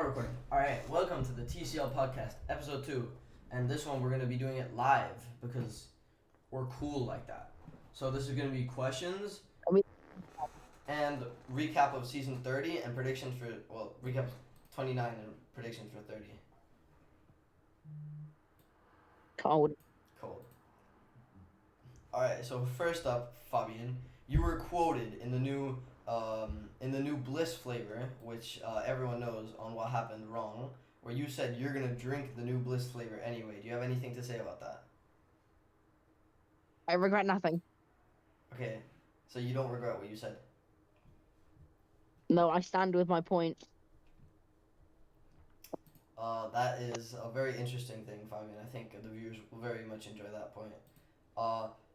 recording. Alright, welcome to the TCL Podcast, episode 2. And this one we're going to be doing it live because we're cool like that. So this is going to be questions and recap of season 30 and predictions for, recap 29 and predictions for 30. Cold. Cool. Alright, so first up, Fabian, you were quoted in the new Bliss flavor, which everyone knows on what happened wrong, where you said you're gonna drink the new Bliss flavor anyway. Do you have anything to say about that? I regret nothing. Okay, so you don't regret what you said. No, I stand with my point. That is a very interesting thing, Fabian. I think the viewers will very much enjoy that point.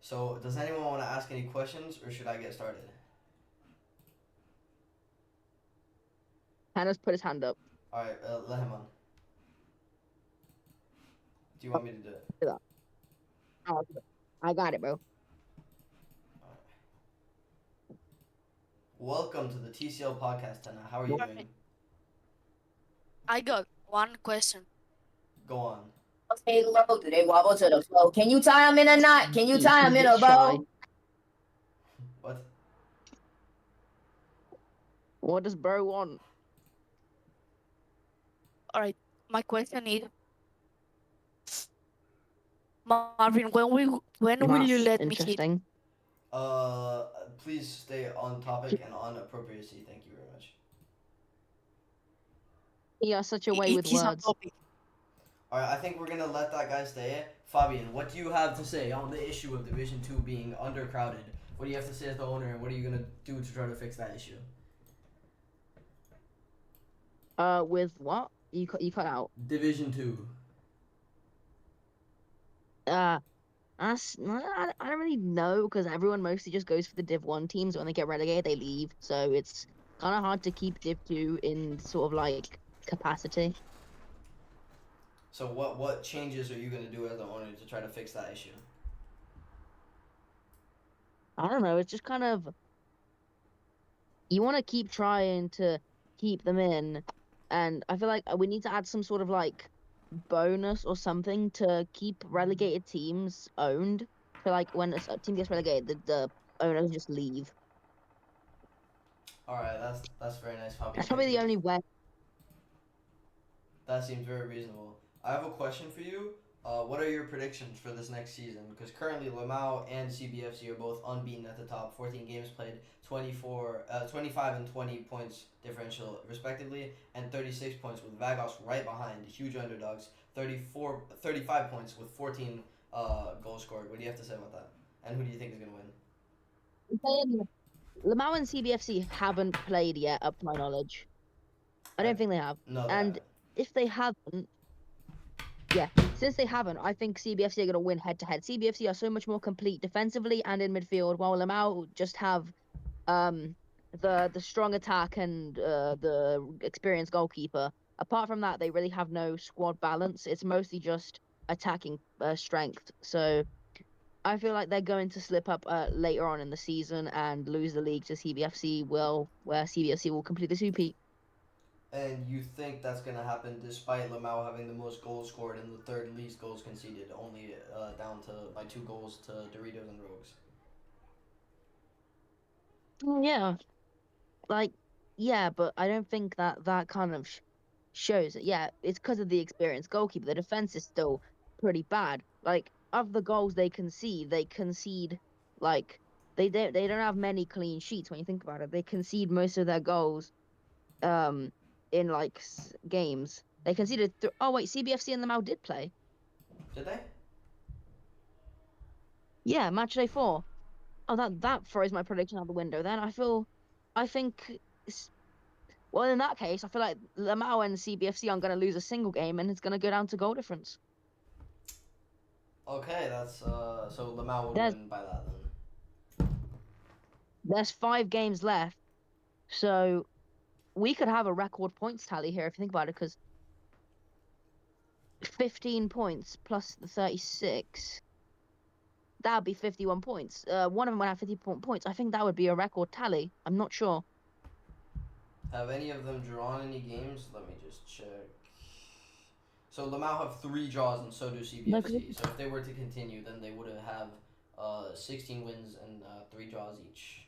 So does anyone want to ask any questions, or should I get started? Hannah's put his hand up. All right, let him on. Do you want me to do it? Oh, I got it, bro. Welcome to the TCL Podcast, Tana. How are you doing? I got one question. Go on. Stay low. Do they wobble to the flow? Can you tie them in a knot? Can you tie them in a bow? What? What does bro want? All right, my question is, Marvin, when will you let me hit? Interesting. Please stay on topic and on appropriacy. Thank you very much. You are such a way with It is on words. topic. Alright, I think we're gonna let that guy stay. Fabian, what do you have to say on the issue of Division 2 being undercrowded? What do you have to say as the owner, and what are you gonna do to try to fix that issue? With what? You cut out. Division 2. I don't really know because everyone mostly just goes for the Div 1 teams. When they get relegated, they leave. So it's kind of hard to keep Div 2 in sort of like capacity. So what changes are you gonna do as the owner to try to fix that issue? I don't know. It's just kind of you want to keep trying to keep them in, and I feel like we need to add some sort of like bonus or something to keep relegated teams owned. So like when a team gets relegated, the owner can just leave. Alright, that's very nice, Fabian. That's probably the only way. That seems very reasonable. I have a question for you. What are your predictions for this next season? Because currently Lamau and CBFC are both unbeaten at the top. 14 games played, 25 and 20 points differential respectively, and 36 points with Vagos right behind. Huge underdogs. 35 points with 14 goals scored. What do you have to say about that? And who do you think is going to win? Lamau and CBFC haven't played yet, up to my knowledge. I don't think they have. No, they and haven't. If they haven't, since they haven't, I think CBFC are going to win head-to-head. CBFC are so much more complete defensively and in midfield, while Lamau just have the strong attack and the experienced goalkeeper. Apart from that, they really have no squad balance. It's mostly just attacking strength. So I feel like they're going to slip up later on in the season and lose the league to CBFC, where CBFC will complete the two-peat. And you think that's going to happen despite Lamau having the most goals scored and the third least goals conceded, only down by 2 goals to Doritos and Rogues? Yeah, but I don't think that kind of shows it. Yeah, it's because of the experienced goalkeeper. The defense is still pretty bad. Like, of the goals they concede like they don't have many clean sheets when you think about it. They concede most of their goals in like games. They conceded oh wait, CBFC and Lamau did play. Did they? Yeah, match day 4. Oh, that throws my prediction out the window. Then I think well, in that case, I feel like Lamau and CBFC aren't going to lose a single game, and it's going to go down to goal difference. Okay, that's so Lamau would win by that then. There's 5 games left, so we could have a record points tally here if you think about it, because 15 points plus the 36, that would be 51 points. One of them would have 50 points. I think that would be a record tally. I'm not sure. Have any of them drawn any games? Let me just check. So Lamau have 3 draws, and so do No, 'cause CBFC. So if they were to continue, then they would have 16 wins and 3 draws each.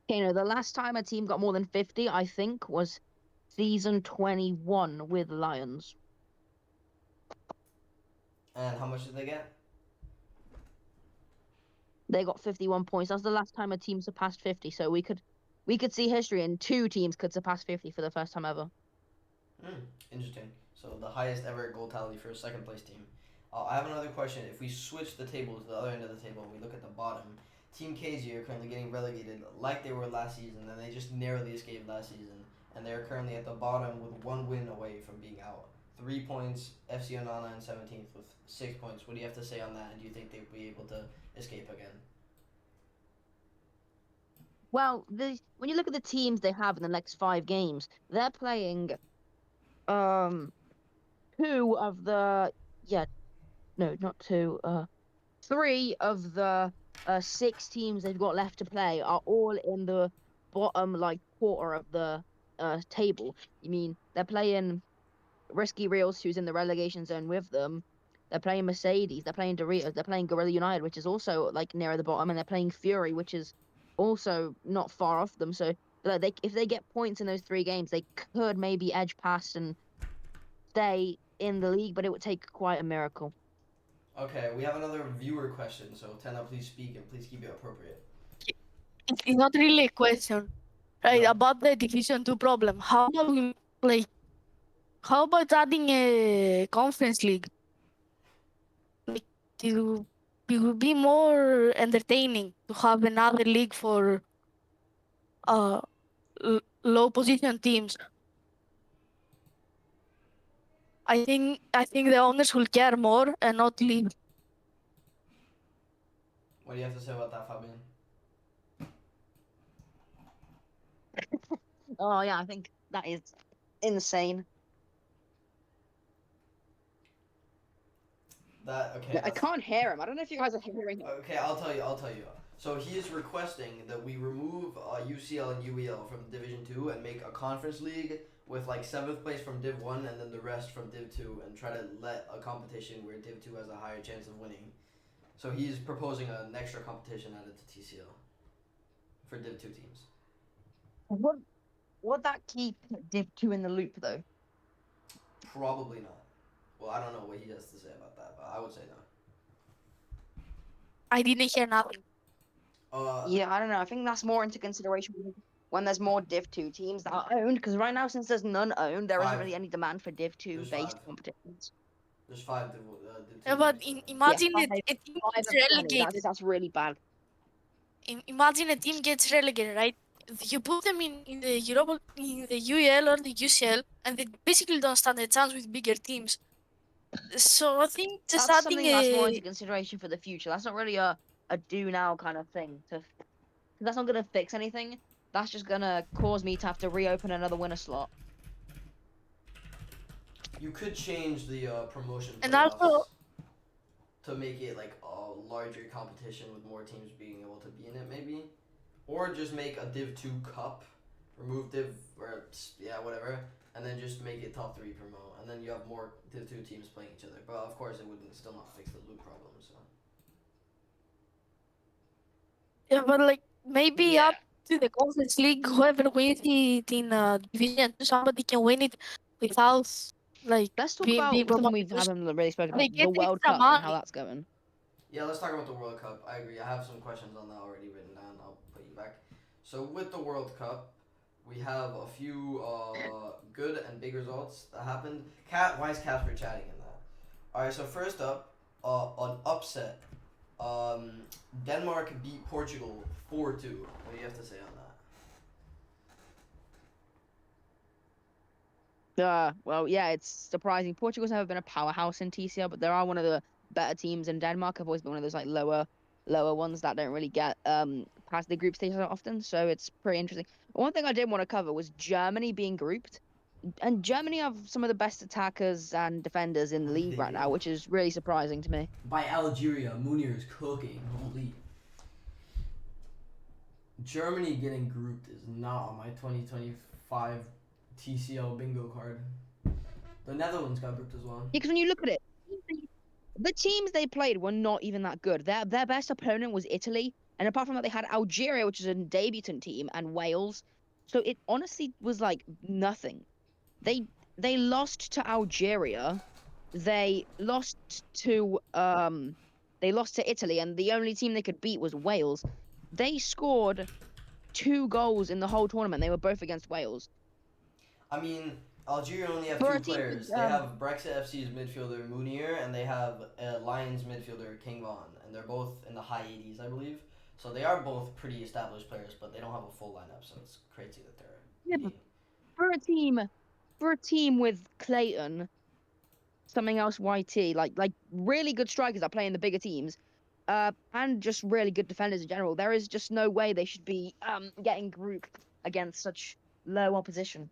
okay, no, the last time a team got more than 50, I think, was season 21 with Lions. And how much did they get? They got 51 points. That's the last time a team surpassed 50. So we could see history, and 2 teams could surpass 50 for the first time ever. Interesting. So the highest ever goal tally for a second place team. I have another question. If we switch the table to the other end of the table and we look at the bottom, Team KZ are currently getting relegated like they were last season, and they just narrowly escaped last season. And they're currently at the bottom with 1 win away from being out. 3 points, FC Onana in 17th with 6 points. What do you have to say on that? And do you think they'll be able to escape again? Well, when you look at the teams they have in the next 5 games, they're playing 2 of the no, not 2, 3 of the 6 teams they've got left to play are all in the bottom quarter of the table. You mean they're playing Risky Reels, who's in the relegation zone with them. They're playing Mercedes, they're playing Doritos, they're playing Gorilla United, which is also near the bottom, and they're playing Fury, which is also not far off them. So if they get points in those 3 games, they could maybe edge past and stay in the league, but it would take quite a miracle. Okay, we have another viewer question, so Tenna, please speak and please keep it appropriate. It's not really a question, right? No. About the Division 2 problem. How about adding a conference league? Like, it would be more entertaining to have another league for low position teams. I think the owners will care more and not leave. What do you have to say about that, Fabian? Oh yeah, I think that is insane. I can't hear him. I don't know if you guys are hearing him. Okay, I'll tell you. So he is requesting that we remove UCL and UEL from Division 2 and make a conference league with 7th place from Div 1 and then the rest from Div 2, and try to let a competition where Div 2 has a higher chance of winning. So he's proposing an extra competition added to TCL for Div 2 teams. Would that keep Div 2 in the loop though? Probably not. Well, I don't know what he has to say about that, but I would say no. I didn't hear nothing. Yeah, I don't know. I think that's more into consideration when there's more Div 2 teams that are owned, because right now, since there's none owned, there isn't really any demand for Div 2 based competitions. There's 5 Div 2. Yeah, but imagine Yeah, a team five gets of 20. relegated. That's really bad. Imagine a team gets relegated, right? You put them in the Europa, in the UEL or the UCL, and they basically don't stand a chance with bigger teams. So I think just That's adding something that's more into consideration for the future. That's not really a do now kind of thing. That's not gonna fix anything. That's just gonna cause me to have to reopen another winner slot. You could change the promotion And playoffs also- to make it a larger competition with more teams being able to be in it, maybe, or just make a Div 2 Cup, remove Div or whatever, and then just make it top 3 promote, and then you have more Div 2 teams playing each other. But of course, it wouldn't still not fix the loop problem. So Yeah, but maybe Yeah. up to the Conference League, whoever wins it in Division 2, somebody can win it without Let's talk being about something promoted. we haven't really spoken They about, get the World extra Cup and how money. that's going. yeah, let's talk about the World Cup. I agree. I have some questions on that already written down. I'll put you back. So with the World Cup, we have a few good and big results that happened. Why is Casper chatting in that? All right. So first up, an upset. Denmark beat Portugal 4-2. What do you have to say on that? Well, yeah, it's surprising. Portugal's never been a powerhouse in TCL, but they are one of the better teams, and Denmark have always been one of those lower ones that don't really get past the group stage often. So it's pretty interesting. One thing I did want to cover was Germany being grouped, and Germany have some of the best attackers and defenders in the league right now, which is really surprising to me. By Algeria, Munir is cooking. Holy. Germany getting grouped is not on my 2025 TCL bingo card. The Netherlands got grouped as well. Because when you look at it, the teams they played were not even that good. Their best opponent was Italy, and apart from that, they had Algeria, which is a debutant team, and Wales. So it honestly was like nothing. They they lost to Algeria. They lost to Italy, and the only team they could beat was Wales. They scored 2 goals in the whole tournament. They were both against Wales. I mean, Algeria only have For two a team players. with, They have Brexit FC's midfielder Munir, and they have Lions midfielder King Von, and they're both in the high 80s, I believe. So they are both pretty established players, but they don't have a full lineup, so it's crazy that they're. Yeah, but for a team with Clayton, something else YT, like really good strikers that play in the bigger teams, and just really good defenders in general. There is just no way they should be getting grouped against such low opposition.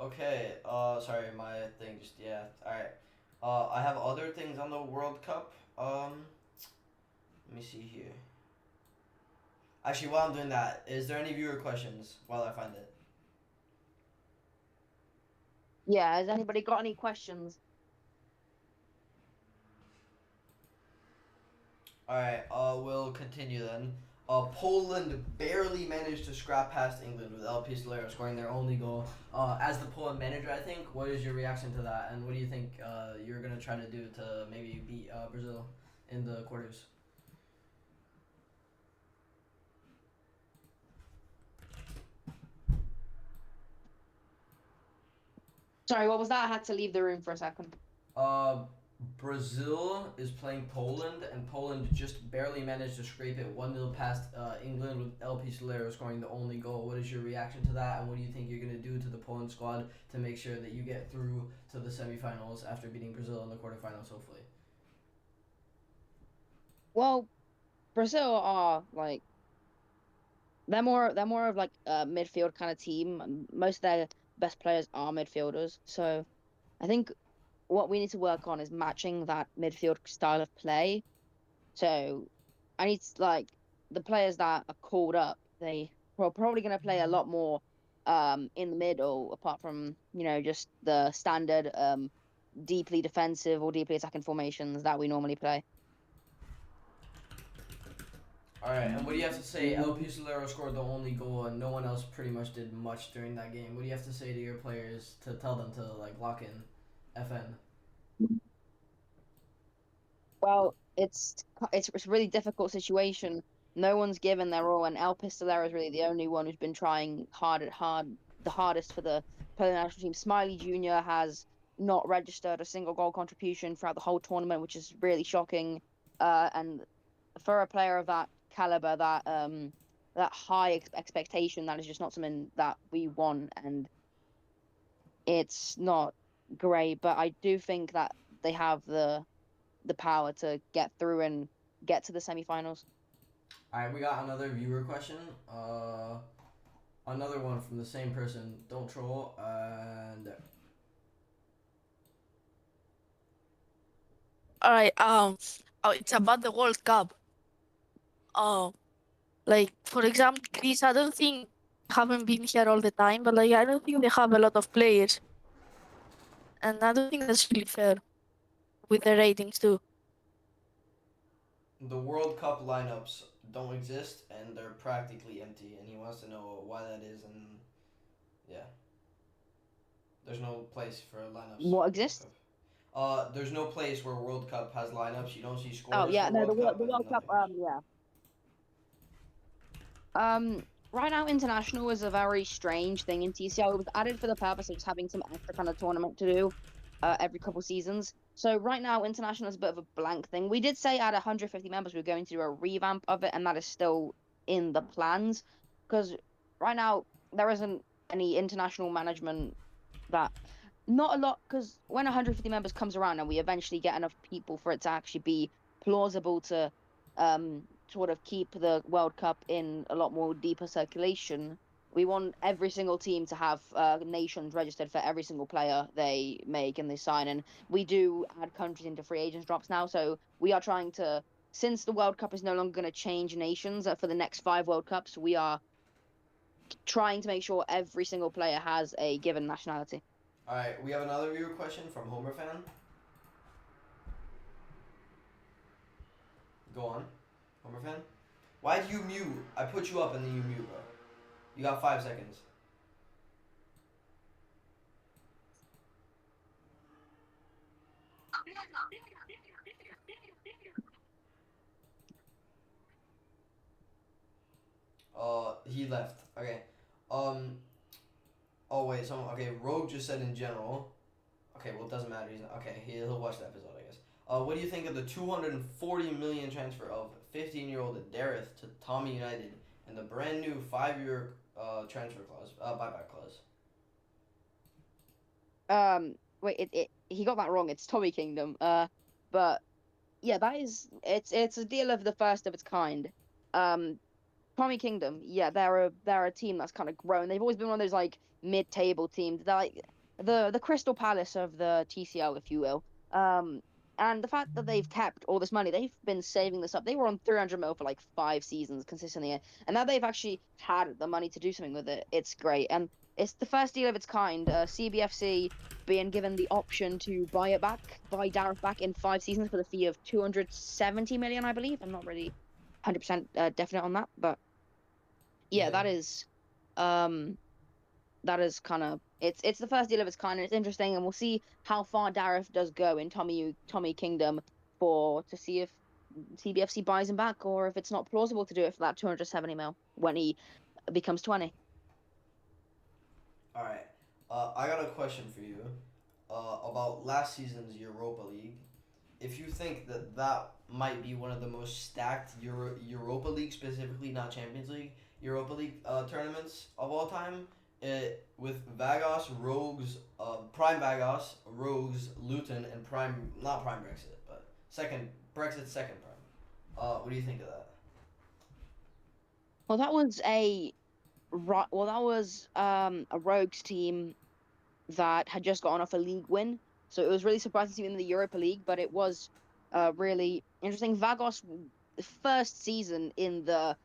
Okay, sorry, my thing just, yeah, alright. I have other things on the World Cup. Let me see here. Actually, while I'm doing that, is there any viewer questions while I find it? Yeah, has anybody got any questions? Alright, we'll continue then. Poland barely managed to scrap past England with LP Solero scoring their only goal. As the Poland manager, I think, what is your reaction to that? And what do you think you're going to try to do to maybe beat Brazil in the quarters? Sorry, what was that? I had to leave the room for a second. Brazil is playing Poland, and Poland just barely managed to scrape it 1-0 past England with LP Solero scoring the only goal. What is your reaction to that, and what do you think you're going to do to the Poland squad to make sure that you get through to the semifinals after beating Brazil in the quarterfinals, hopefully? Well, Brazil are like they're more of like a midfield kind of team. Most of their best players are midfielders. So I think what we need to work on is matching that midfield style of play. So I need like the players that are called up, they are probably going to play a lot more in the middle, apart from, just the standard deeply defensive or deeply attacking formations that we normally play. Alright, and what do you have to say? LP Solero scored the only goal, and no one else pretty much did much during that game. What do you have to say to your players to tell them to like lock in FN? Well, it's a really difficult situation. No one's given their all, and El Pistolero is really the only one who's been trying the hardest for the Polish national team. Smiley Jr. has not registered a single goal contribution throughout the whole tournament, which is really shocking. And for a player of that caliber, that high expectation, that is just not something that we want, and it's not great. But I do think that they have the power to get through and get to the semifinals. Alright, we got another viewer question. Another one from the same person. Don't troll. And Alright, it's about the World Cup. Like for example, Greece, I don't think haven't been here all the time, but like I don't think they have a lot of players, and I don't think that's really fair with the ratings too. the World Cup lineups don't exist, and they're practically empty. And he wants to know why that is, and yeah, there's no place for lineups. What exists? There's no place where World Cup has lineups. You don't see scores. Oh yeah, for no, World Cup the and World Cup. nothing. Yeah. Right now, international is a very strange thing in TCL. It was added for the purpose of just having some extra kind of tournament to do every couple seasons. So right now, international is a bit of a blank thing. We did say at 150 members we were going to do a revamp of it, and that is still in the plans. Because right now there isn't any international management that. Not a lot, because when 150 members comes around and we eventually get enough people for it to actually be plausible to sort of keep the World Cup in a lot more deeper circulation, We want every single team to have nations registered for every single player they make and they sign. And we do add countries into free agents drops now. So we are trying to, since the World Cup is no longer going to change nations for the next 5 World Cups, we are trying to make sure every single player has a given nationality. All right, we have another viewer question from Homer fan. Go on, Homer fan. Why do you mute? I put you up and then you mute, bro. You got 5 seconds. He left. Okay. Oh wait. Okay. Rogue just said in general. Okay. Well, it doesn't matter. He's not, okay. He'll watch the episode, I guess. What do you think of the 240 million transfer of 15-year-old Dareth to Tommy United and the brand new 5-year transfer clause, buyback clause? Wait, he got that wrong. It's Tommy Kingdom. But yeah, it's a deal of the first of its kind. Tommy Kingdom, yeah, they're a team that's kind of grown. They've always been one of those like mid-table teams. They're like the Crystal Palace of the TCL, if you will. And the fact that they've kept all this money, they've been saving this up. They were on 300 mil for like 5 seasons consistently, and now they've actually had the money to do something with it. It's great, and it's the first deal of its kind. CBFC being given the option to buy Dareth back in 5 seasons for the fee of 270 million, I believe. I'm not really 100% definite on that, but yeah, that is kind of it's the first deal of its kind, and it's interesting, and we'll see how far Dareth does go in Tommy Kingdom to see if CBFC buys him back or if it's not plausible to do it for that 270 mil when he becomes 20. All right. I got a question for you about last season's Europa League. If you think that might be one of the most stacked Europa League, specifically not Champions League, Europa League tournaments of all time, with Vagos, Rogues, Prime Vagos, Rogues, Luton, and not Prime Brexit, but Brexit's second Prime. What do you think of that? Well, that was a Rogues team that had just gotten off a league win, so it was really surprising to see them in the Europa League, but it was really interesting. Vagos, first season in the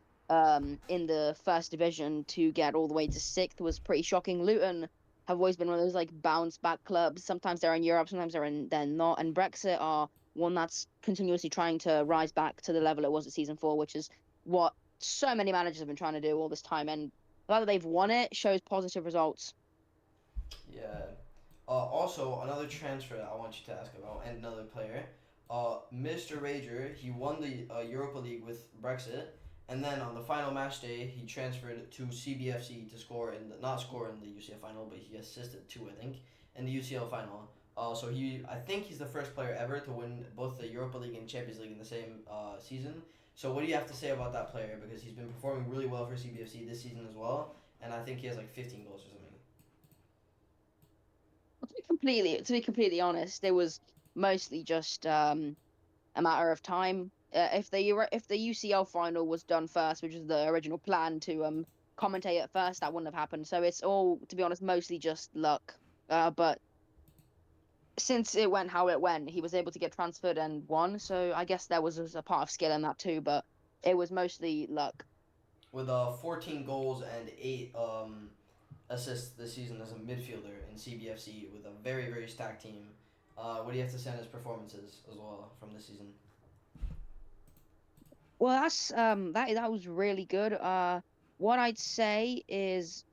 first division to get all the way to 6th was pretty shocking. Luton have always been one of those like bounce back clubs. Sometimes they're in Europe, sometimes they're not. And Brexit are one that's continuously trying to rise back to the level it was at season 4, which is what so many managers have been trying to do all this time. And the fact that they've won it shows positive results. Yeah. Also, another transfer that I want you to ask about, and another player. Mr. Rager, he won the Europa League with Brexit. And then on the final match day, he transferred to CBFC to not score in the UCL final, but he assisted too, I think, in the UCL final. So I think he's the first player ever to win both the Europa League and Champions League in the same season. So what do you have to say about that player? Because he's been performing really well for CBFC this season as well, and I think he has like 15 goals or something. Well, to be completely honest, it was mostly just a matter of time. If the UCL final was done first, which was the original plan to commentate at first, that wouldn't have happened. So it's all, to be honest, mostly just luck. But since it went how it went, he was able to get transferred and won. So I guess there was a part of skill in that too, but it was mostly luck. With 14 goals and 8 assists this season as a midfielder in CBFC with a very, very stacked team. What do you have to say on his performances as well from this season? Well, that was really good. What I'd say is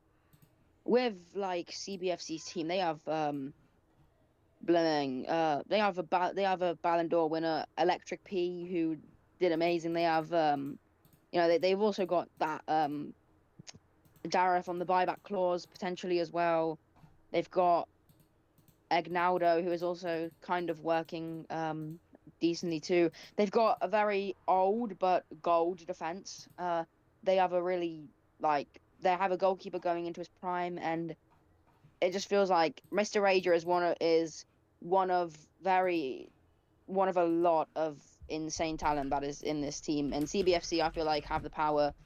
with like CBFC's team, they have they have a Ballon d'Or winner, Electric P, who did amazing. They have they've also got that Dareth on the buyback clause potentially as well. They've got Agnaldo, who is also kind of working decently too. They've got a very old but gold defense. They have they have a goalkeeper going into his prime, and it just feels like Mr. Rager is one of a lot of insane talent that is in this team. And CBFC, I feel like, have the power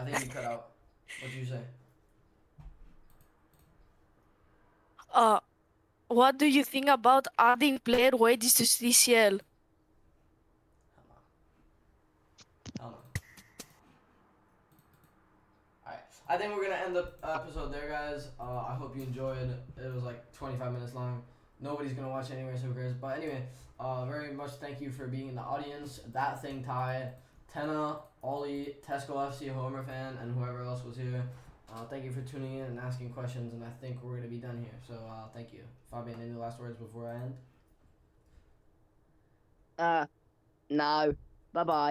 I think you cut out. What'd you say? What do you think about adding player wages to TCL? Hell no. Alright. I think we're gonna end the episode there, guys. I hope you enjoyed. It was like 25 minutes long. Nobody's gonna watch anyway, so who cares? But anyway, very much thank you for being in the audience. That Thing Ty, Tenna, Ollie, Tesco FC Homer fan, and whoever else was here. Thank you for tuning in and asking questions, and I think we're gonna be done here. So thank you. Fabian, any last words before I end? No. Bye bye.